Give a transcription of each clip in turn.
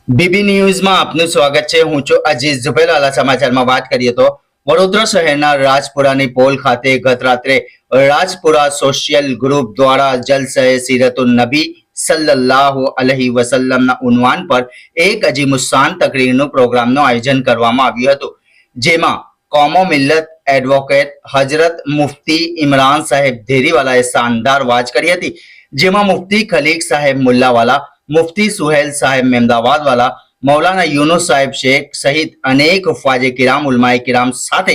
BB ન્યૂઝમાં આપનું સ્વાગત છે। હું છું અજીઝ ઝુબેરવાલા। સમાચારમાં વાત કરીએ તો વડોદરા શહેરના રાજપુરાની પોલ ખાતે ગત રાત્રે રાજપુરા સોશિયલ ગ્રુપ દ્વારા જલસે સીરતુન નબી સલ્લલ્લાહુ અલૈહિ વસલ્લમના ઉન્વાન પર એક અજીમુશાન તકરીરનું પ્રોગ્રામનું આયોજન કરવામાં આવ્યું હતું, જેમાં કોમો મિલ્લત એડવોકેટ હજરત મુફ્તી ઇમરાન સાહેબ ધેરીવાલાએ શાનદાર વાજ કરી હતી, જેમાં મુફ્તી ખલીક સાહેબ મુલ્લાવાલા, मुफ्ती सुहेल साहेब मेमदावाद वाला, मौलाना यूनुस साहेब शेख सहित अनेक ख्वाजे किराम उलमाए किराम साथे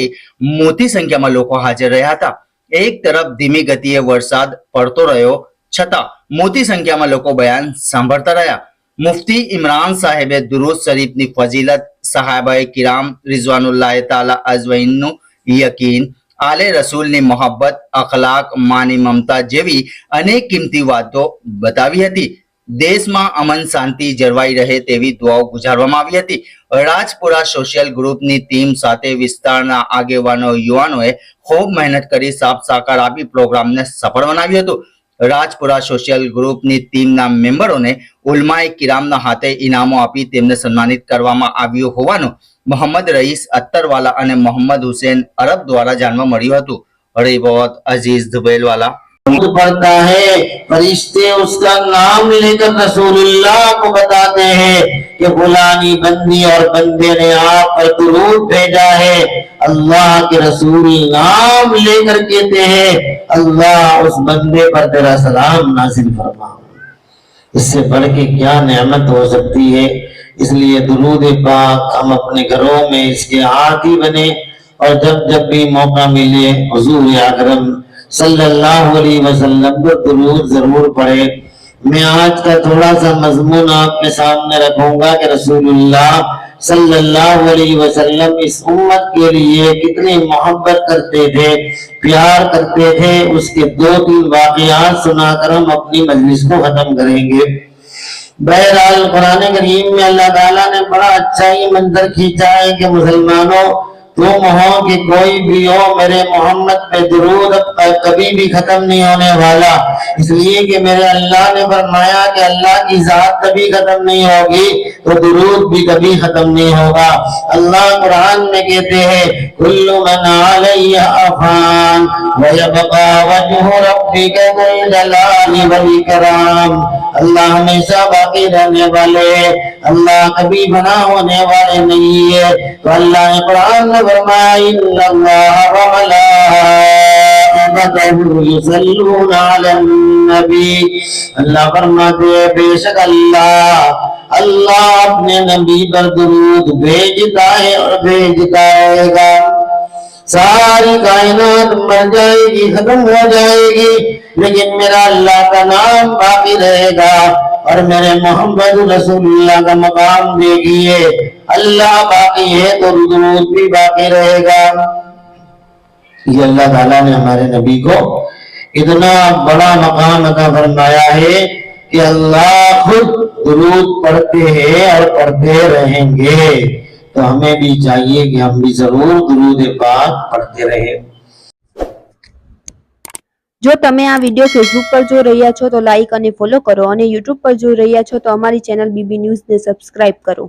मोटी संख्या में लोग हाजर रहा था। एक तरफ धीमी गतिए वरसाद पड़तो रह्यो छता मोटी संख्या में लोग बयान सांभळता रह्या। मुफ्ती इमरान साहेबे दुरूद शरीफनी फजीलत, सहाबाए किराम रिजवानुल्लाह ताला अजमईनનું यकीन, आले रसूलની मोहब्बत, अखलाक, मानी ममता જેવી અનેક કિંમતી વાતો બતાવી હતી। દેશમાં અમન શાંતિ જળવાઈ રહે તેવી દુઆઓ ગુજારવામાં આવી હતી। રાજપુરા સોશિયલ ગ્રુપની ટીમ સાથે વિસ્તારના આગેવાનો યુવાનોએ ખૂબ મહેનત કરી સાફ સાકાર આપી પ્રોગ્રામને સફળ બનાવ્યું હતું। રાજપુરા સોશિયલ ગ્રુપની ટીમના મેમ્બરોને ઉલમાએ કિરામના હાથે ઇનામો આપી તેમને સન્માનિત કરવામાં આવ્યું હોવાનું મોહમ્મદ રઈસ અત્તરવાલા અને મોહમ્મદ હુસૈન અરબ દ્વારા જાણવા મળ્યું હતું। रिपोर्ट अजीज दुबेलवाला। पढ़ता है, फरिश्ते उसका नाम लेकर रसूलुल्लाह को बताते हैं कि फलानी बंदी और बंदे ने आप पर दुरूद भेजा है। अल्लाह के रसूल नाम लेकर कहते हैं, अल्लाह उस बंदे पर तेरा सलाम नाज़िल फरमा। इससे बढ़ के क्या नेमत हो सकती है। इसलिए दुरूद पाक हम अपने घरों में इसके आदी बने और जब भी मौका मिले हुजूर अकरम सल्लल्लाहु अलैहि वसल्लम को दुरूद जरूर पढ़े। मैं आज का थोड़ा सा मजमून आपके सामने रखूंगा कि रसूलुल्लाह सल्लल्लाहु अलैहि वसल्लम इस उम्मत के लिए कितनी मोहब्बत करते थे, प्यार करते थे। उसके 2-3 वाक़यात सुनाकर हम अपनी मजलिस को खत्म करेंगे। बहरहाल कुरान करीम में अल्लाह ताला ने बड़ा अच्छा ही मंजर खींचा है कि मुसलमानों तुम हो कि कोई भी हो, मेरे मोहम्मद पे दुरूद कभी भी खत्म नहीं होने वाला। इसलिए कि मेरे अल्लाह ने फरमाया कि अल्लाह की जात कभी खत्म नहीं होगी तो दुरूद भी कभी खत्म नहीं होगा। अल्लाह कुरान में कहते हैं, कुल्लु मन अलैहा फान व यबका वजहु रब्बिका ज़ुल जलाली वल इकराम। अल्लाह हमेशा बाकी रहने वाले, अल्लाह कभी बना होने वाले नहीं है। तो अल्लाह ने कुरान में फरमाया, इन्नल्लाह व मलाइकतहु युसल्लूना अलन नबी। अल्लाह फरमाते हैं, बेशक अल्लाह अपने नबी पर दुरूद भेजता है और भेजता रहेगा। सारी कायनात मर जाएगी, खत्म हो जाएगी, लेकिन मेरा अल्लाह का नाम बाकी रहेगा और मेरे मोहम्मद रसूलुल्लाह का मकाम देखिए, अल्लाह बाकी है तो दुरूद भी बाकी रहेगा। ये अल्लाह ताला ने हमारे नबी को इतना बड़ा मकाम अता फरमाया है कि अल्लाह खुद दुरूद पढ़ते हैं और पढ़ते रहेंगे। तो हमें भी चाहिए कि हम भी जरूर दुरूद पाक पढ़ते रहें। જો તમે આ વિડિયો ફેસબુક પર જોઈ રહ્યા છો તો લાઈક અને ફોલો કરો અને યુટ્યુબ પર જોઈ રહ્યા છો તો અમારી ચેનલ બીબી ન્યૂઝને સબસ્ક્રાઇબ કરો।